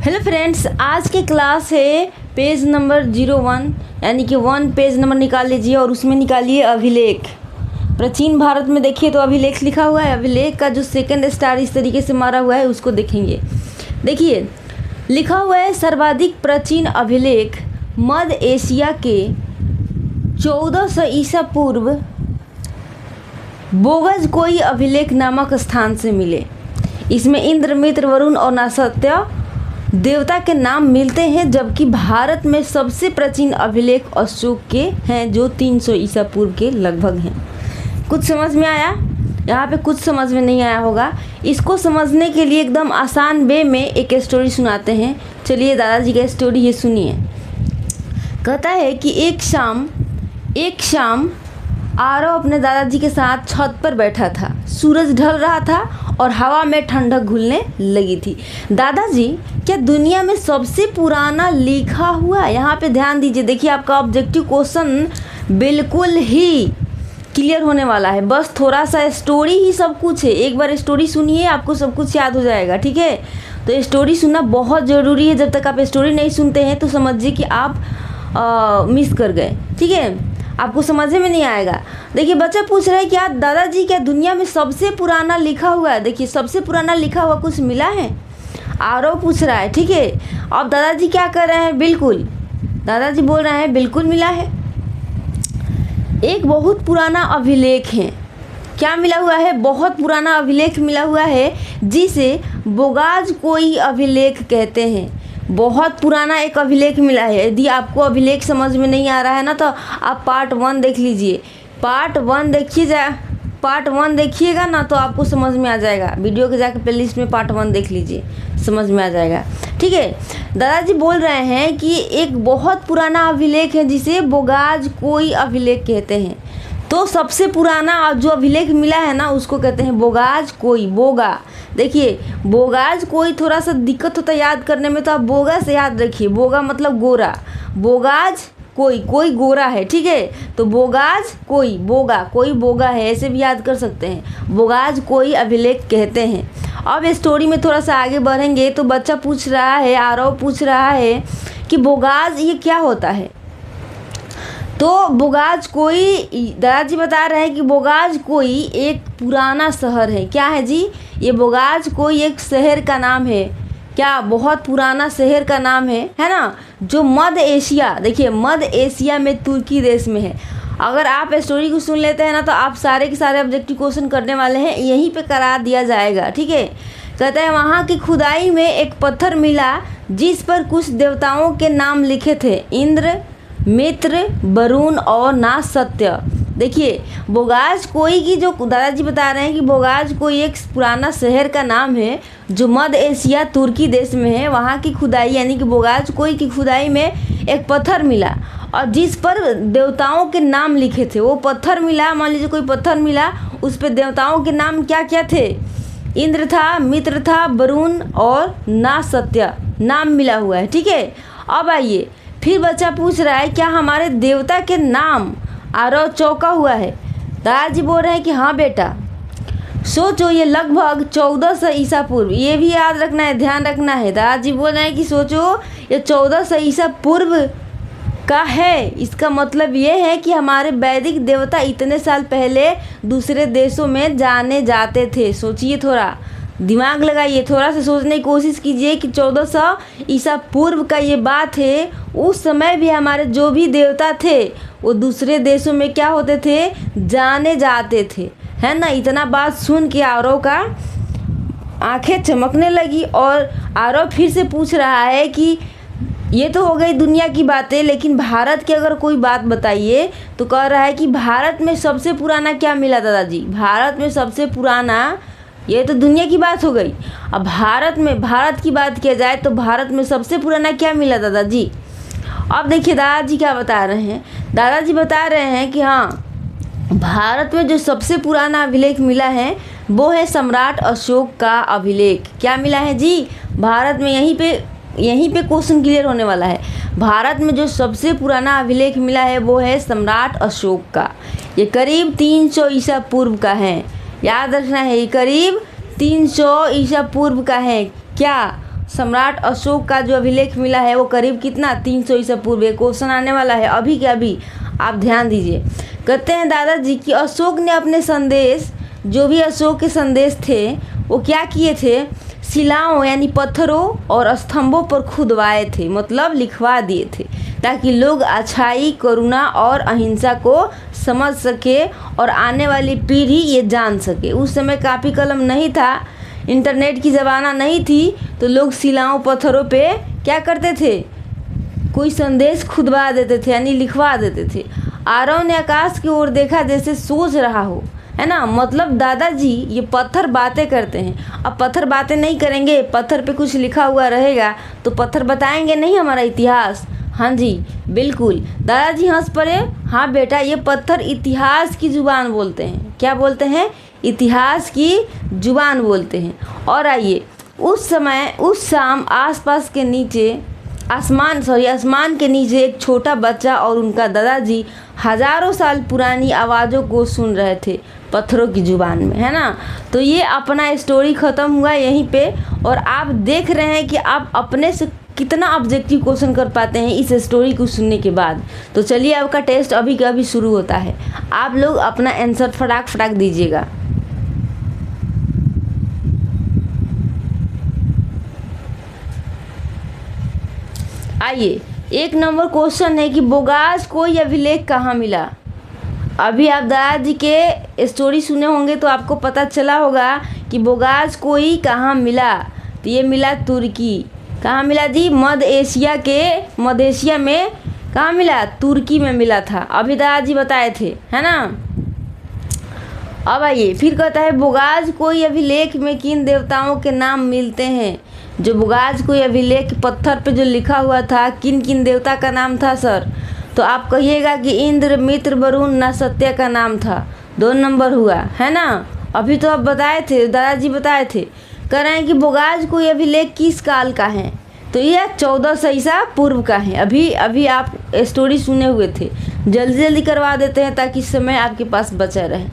Hello friends, आज की class है पेज नंबर 01 यानी कि 1 पेज नंबर निकाल लीजिए और उसमें निकालिए अभिलेख। प्राचीन भारत में देखिए तो अभिलेख लिखा हुआ है। अभिलेख का जो सेकंड स्टार इस तरीके से मारा हुआ है उसको देखेंगे। देखिए लिखा हुआ है सर्वाधिक प्राचीन अभिलेख मध्य एशिया के 1400 ईसा पूर्व बोगज कोई अभिलेख नामक स्थान से मिले। इसमें इंद्र, मित्र, वरुण और नासत्य देवता के नाम मिलते हैं, जबकि भारत में सबसे प्राचीन अभिलेख अशोक के हैं जो 300 ईसा पूर्व के लगभग हैं। कुछ समझ में आया? यहाँ पे कुछ समझ में नहीं आया होगा। इसको समझने के लिए एकदम आसान वे में एक स्टोरी सुनाते हैं। चलिए दादाजी का स्टोरी ये सुनिए। कहता है कि एक शाम आरव अपने दादाजी के साथ छत पर बैठा था। सूरज ढल रहा था और हवा में ठंडक घुलने लगी थी। दादाजी, क्या दुनिया में सबसे पुराना लिखा हुआ, यहाँ पे ध्यान दीजिए, देखिए आपका ऑब्जेक्टिव क्वेश्चन बिल्कुल ही क्लियर होने वाला है। बस थोड़ा सा स्टोरी ही सब कुछ है। एक बार स्टोरी सुनिए, आपको सब कुछ याद हो जाएगा। ठीक है, तो स्टोरी सुनना बहुत ज़रूरी है। जब तक आप स्टोरी नहीं सुनते हैं तो समझिए कि आप मिस कर गए। ठीक है, आपको समझ में नहीं आएगा। देखिए बच्चा पूछ रहा है क्या दादाजी, क्या दुनिया में सबसे पुराना लिखा हुआ है? देखिए सबसे पुराना लिखा हुआ कुछ मिला है? आरव पूछ रहा है। ठीक है, अब दादाजी क्या कर रहे हैं? बिल्कुल, दादाजी बोल रहे हैं बिल्कुल मिला है। एक बहुत पुराना अभिलेख है। क्या मिला हुआ है? बहुत पुराना अभिलेख मिला हुआ है जिसे बोगाज कोई अभिलेख कहते हैं। बहुत पुराना एक अभिलेख मिला है। यदि आपको अभिलेख समझ में नहीं आ रहा है ना तो आप पार्ट 1 देख लीजिए। पार्ट 1 देखिएगा ना तो आपको समझ में आ जाएगा। वीडियो के जाकर प्लेलिस्ट में पार्ट 1 देख लीजिए, समझ में आ जाएगा। ठीक है, दादाजी बोल रहे हैं कि एक बहुत पुराना अभिलेख है जिसे बोगाज कोई अभिलेख कहते हैं। तो सबसे पुराना जो अभिलेख मिला है ना उसको कहते हैं बोगाज कोई। बोगा, देखिए बोगाज कोई थोड़ा सा दिक्कत होता है याद करने में, तो आप बोगा से याद रखिए। बोगा मतलब गोरा, बोगाज कोई गोरा है। ठीक है, तो बोगाज कोई, बोगा कोई बोगा है, ऐसे भी याद कर सकते हैं। बोगाज कोई अभिलेख कहते हैं। अब स्टोरी में थोड़ा सा आगे बढ़ेंगे तो बच्चा पूछ रहा है, आरव पूछ रहा है कि बोगाज ये क्या होता है? तो बोगाज कोई, दादाजी बता रहे हैं कि बोगाज कोई एक पुराना शहर है। क्या है जी? ये बोगाज कोई एक शहर का नाम है। क्या? बहुत पुराना शहर का नाम है ना, जो मध्य एशिया, देखिए मध्य एशिया में तुर्की देश में है। अगर आप स्टोरी को सुन लेते हैं ना तो आप सारे के सारे ऑब्जेक्टिव क्वेश्चन करने वाले हैं, यहीं पे करा दिया जाएगा। ठीक है, कहते हैं वहाँ की खुदाई में एक पत्थर मिला जिस पर कुछ देवताओं के नाम लिखे थे, इंद्र, मित्र, वरुण और नासत्य। देखिए बोगाज कोई की जो दादाजी बता रहे हैं कि बोगाज कोई एक पुराना शहर का नाम है जो मध्य एशिया तुर्की देश में है। वहाँ की खुदाई यानी कि बोगाज कोई की खुदाई में एक पत्थर मिला और जिस पर देवताओं के नाम लिखे थे। वो पत्थर मिला, मान लीजिए कोई पत्थर मिला, उस पर देवताओं के नाम क्या क्या थे? इंद्र था, मित्र था, वरुण और नासत्य नाम मिला हुआ है। ठीक है, अब आइए फिर बच्चा पूछ रहा है क्या हमारे देवता के नाम? आरव चौंका हुआ है। दादाजी बोल रहे हैं कि हाँ बेटा, सोचो ये लगभग 1400 ईसा पूर्व, ये भी याद रखना है, ध्यान रखना है। दादाजी बोल रहे हैं कि सोचो ये 1400 ईसा पूर्व का है। इसका मतलब ये है कि हमारे वैदिक देवता इतने साल पहले दूसरे देशों में जाने जाते थे। सोचिए, थोड़ा दिमाग लगाइए, थोड़ा सा सोचने की कोशिश कीजिए कि 1400 ईसा पूर्व का ये बात है। उस समय भी हमारे जो भी देवता थे वो दूसरे देशों में क्या होते थे? जाने जाते थे, है ना। इतना बात सुन के आरव का आंखें चमकने लगी और आरव फिर से पूछ रहा है कि ये तो हो गई दुनिया की बातें, लेकिन भारत की अगर कोई बात बताइए। तो कह रहा है कि भारत में सबसे पुराना क्या मिला दादाजी? भारत में सबसे पुराना, ये तो दुनिया की बात हो गई। अब भारत की बात किया जाए तो भारत में सबसे पुराना क्या मिला दादाजी? अब देखिए दादाजी क्या बता रहे हैं। दादाजी बता रहे हैं कि हाँ, भारत में जो सबसे पुराना अभिलेख मिला है वो है सम्राट अशोक का अभिलेख। क्या मिला है जी? भारत में, यहीं पे क्वेश्चन क्लियर होने वाला है। भारत में जो सबसे पुराना अभिलेख मिला है वो है सम्राट अशोक का। ये करीब 300 ईसा पूर्व का है, याद रखना है। ये करीब 300 ईसा पूर्व का है। क्या? सम्राट अशोक का जो अभिलेख मिला है वो करीब कितना 300 ईसा पूर्व। क्वेश्चन आने वाला है अभी के अभी, आप ध्यान दीजिए। कहते हैं दादाजी कि अशोक ने अपने संदेश, जो भी अशोक के संदेश थे वो क्या किए थे, शिलाओं यानी पत्थरों और स्तंभों पर खुदवाए थे, मतलब लिखवा दिए थे, ताकि लोग अच्छाई, करुणा और अहिंसा को समझ सके और आने वाली पीढ़ी ये जान सके। उस समय कापी कलम नहीं था, इंटरनेट की ज़माना नहीं थी, तो लोग शिलाओं पत्थरों पे क्या करते थे, कोई संदेश खुदवा देते थे यानी लिखवा देते थे। आरव ने आकाश की ओर देखा जैसे सोच रहा हो, है ना, मतलब दादाजी ये पत्थर बातें करते हैं। अब पत्थर बातें नहीं करेंगे, पत्थर पे कुछ लिखा हुआ रहेगा तो पत्थर बताएंगे नहीं हमारा इतिहास। हाँ जी बिल्कुल, दादाजी हंस पड़े। हाँ बेटा, ये पत्थर इतिहास की ज़ुबान बोलते हैं। क्या बोलते हैं, इतिहास की ज़ुबान बोलते हैं। और आइए, उस समय उस शाम आसपास के नीचे आसमान के नीचे एक छोटा बच्चा और उनका दादाजी हजारों साल पुरानी आवाज़ों को सुन रहे थे पत्थरों की ज़ुबान में, है ना। तो ये अपना स्टोरी ख़त्म हुआ यहीं पे। और आप देख रहे हैं कि आप अपने से कितना ऑब्जेक्टिव क्वेश्चन कर पाते हैं इस स्टोरी को सुनने के बाद। तो चलिए, आपका टेस्ट अभी का अभी शुरू होता है। आप लोग अपना आंसर फटाक दीजिएगा। आइए, 1 नंबर क्वेश्चन है कि बोगास को यह अभिलेख कहाँ मिला। अभी आप दादाजी के स्टोरी सुने होंगे तो आपको पता चला होगा कि बोगास कोई कहाँ मिला। तो ये मिला तुर्की। कहाँ मिला जी, मध्य एशिया में कहाँ मिला, तुर्की में मिला था। अभी दादाजी बताए थे, है ना। अब आइए, फिर कहता है बोगास कोई अभिलेख में किन देवताओं के नाम मिलते हैं। जो बोगास कोई अभिलेख पत्थर पे जो लिखा हुआ था, किन किन देवता का नाम था सर, तो आप कहिएगा कि इंद्र, मित्र, वरुण, नसत्य का नाम था। 2 नंबर हुआ, है ना। अभी तो आप बताए थे, दादाजी बताए थे। कह रहे हैं कि बोगास कोई अभिलेख किस काल का है, तो यह 1400 ईसा पूर्व का है। अभी आप स्टोरी सुने हुए थे, जल्दी करवा देते हैं ताकि समय आपके पास बचा रहे।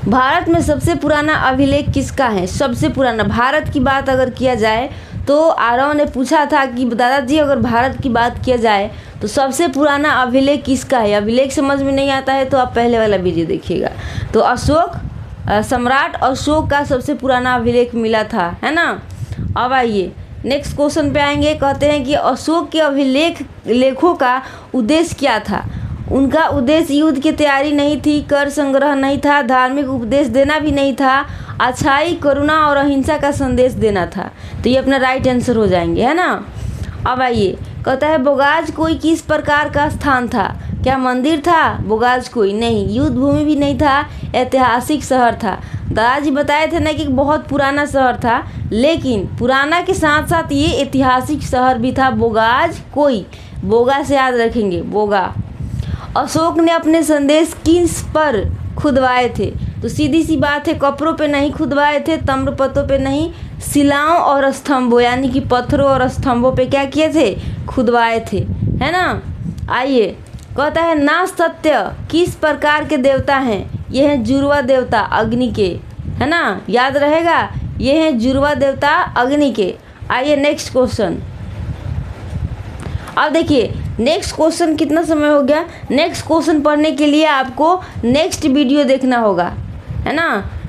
भारत में सबसे पुराना अभिलेख किसका है, सबसे पुराना भारत की बात अगर किया जाए तो आरव ने पूछा था कि दादाजी अगर भारत की बात किया जाए तो सबसे पुराना अभिलेख किसका है। अभिलेख समझ में नहीं आता है तो आप पहले वाला वीडियो देखिएगा। तो सम्राट अशोक का सबसे पुराना अभिलेख मिला था, है ना। अब आइए नेक्स्ट क्वेश्चन पे आएंगे। कहते हैं कि अशोक के लेखों का उद्देश्य क्या था। उनका उद्देश्य युद्ध की तैयारी नहीं थी, कर संग्रह नहीं था, धार्मिक उपदेश देना भी नहीं था, अच्छाई, करुणा और अहिंसा का संदेश देना था। तो ये अपना राइट आंसर हो जाएंगे, है ना। अब आइए, कहता है बोगास कोई किस प्रकार का स्थान था। क्या मंदिर था बोगास कोई, नहीं। युद्ध भूमि भी नहीं था, ऐतिहासिक शहर था। दादाजी बताए थे ना कि बहुत पुराना शहर था, लेकिन पुराना के साथ साथ ये ऐतिहासिक शहर भी था बोगास कोई। बोगा से याद रखेंगे, बोगा। अशोक ने अपने संदेश किस पर खुदवाए थे, तो सीधी सी बात है, कपड़ों पे नहीं खुदवाए थे, ताम्रपत्रों पे नहीं, शिलाओं और स्तंभों यानी कि पत्थरों और स्तंभों पे क्या किए थे, खुदवाए थे, है ना। आइए, कहता है नासत्य किस प्रकार के देवता हैं। ये हैं जुर्वा देवता अग्नि के, है ना, याद रहेगा, ये हैं जुर्वा देवता अग्नि के। आइए नेक्स्ट क्वेश्चन। अब देखिए नेक्स्ट क्वेश्चन, कितना समय हो गया। नेक्स्ट क्वेश्चन पढ़ने के लिए आपको नेक्स्ट वीडियो देखना होगा, है ना,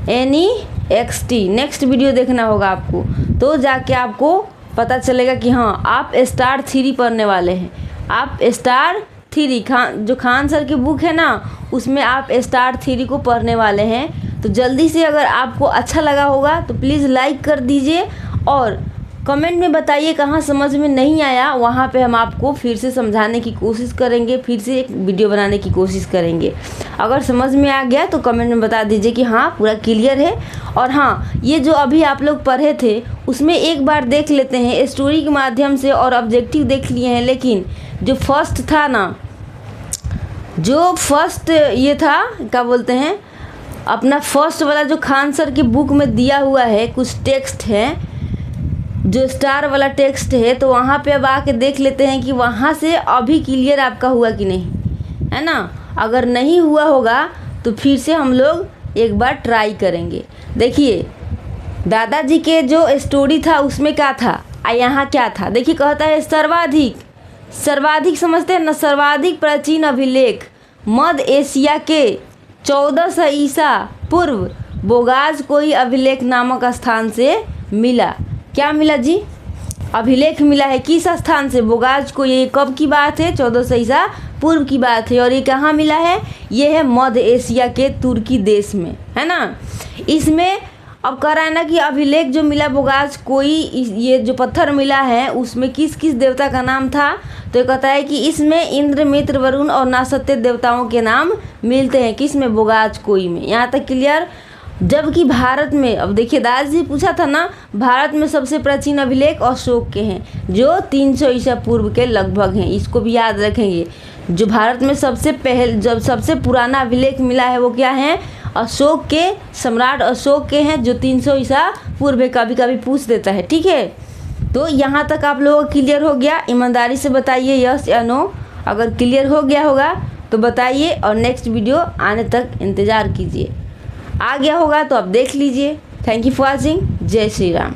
NEXT नेक्स्ट वीडियो देखना होगा आपको, तो जाके आपको पता चलेगा कि हाँ आप स्टार 3 पढ़ने वाले हैं। आप स्टार 3 जो खान सर की बुक है ना, उसमें आप स्टार 3 को पढ़ने वाले हैं। तो जल्दी से, अगर आपको अच्छा लगा होगा तो प्लीज़ लाइक कर दीजिए और कमेंट में बताइए कहाँ समझ में नहीं आया, वहाँ पे हम आपको फिर से समझाने की कोशिश करेंगे, फिर से एक वीडियो बनाने की कोशिश करेंगे। अगर समझ में आ गया तो कमेंट में बता दीजिए कि हाँ पूरा क्लियर है। और हाँ, ये जो अभी आप लोग पढ़े थे उसमें एक बार देख लेते हैं स्टोरी के माध्यम से, और ऑब्जेक्टिव देख लिए हैं, लेकिन जो फर्स्ट था ना, जो फर्स्ट ये था, क्या बोलते हैं, अपना फर्स्ट वाला जो खान सर की बुक में दिया हुआ है, कुछ टेक्स्ट है जो स्टार वाला टेक्स्ट है, तो वहाँ पे अब आके देख लेते हैं कि वहाँ से अभी क्लियर आपका हुआ कि नहीं, है ना। अगर नहीं हुआ होगा तो फिर से हम लोग एक बार ट्राई करेंगे। देखिए दादाजी के जो स्टोरी था उसमें क्या था, यहाँ क्या था, देखिए कहता है सर्वाधिक समझते हैं ना, सर्वाधिक प्राचीन अभिलेख मध्य एशिया के 1400 ईसा पूर्व बोगाज कोई अभिलेख नामक स्थान से मिला। क्या मिला जी? अभिलेख मिला है किस स्थान से? बोगाज को। ये कब की बात है? 1400 ईसा पूर्व की बात है। और ये कहाँ मिला है? ये है मध्य एशिया के तुर्की देश में, है ना। इसमें अब कह रहा है ना कि अभिलेख जो मिला बोगाज कोई, ये जो पत्थर मिला है उसमें किस किस देवता का नाम था? तो ये कहता है कि इसमें इंद्र, मित्र, वरुण और नासत्य देवताओं के नाम मिलते हैं। किस में? बोगाज कोई में। यहाँ तक क्लियर। जबकि भारत में, अब देखिए दास जी पूछा था ना, भारत में सबसे प्राचीन अभिलेख अशोक के हैं जो 300 ईसा पूर्व के लगभग हैं। इसको भी याद रखेंगे। जो भारत में सबसे पुराना अभिलेख मिला है वो क्या है? अशोक के, सम्राट अशोक के हैं जो 300 ईसा पूर्व है। कभी कभी पूछ देता है, ठीक है। तो यहाँ तक आप लोगों को क्लियर हो गया? ईमानदारी से बताइए यस या नो। अगर क्लियर हो गया होगा तो बताइए और नेक्स्ट वीडियो आने तक इंतज़ार कीजिए। आ गया होगा तो आप देख लीजिए। Thank you for watching. जय श्री राम।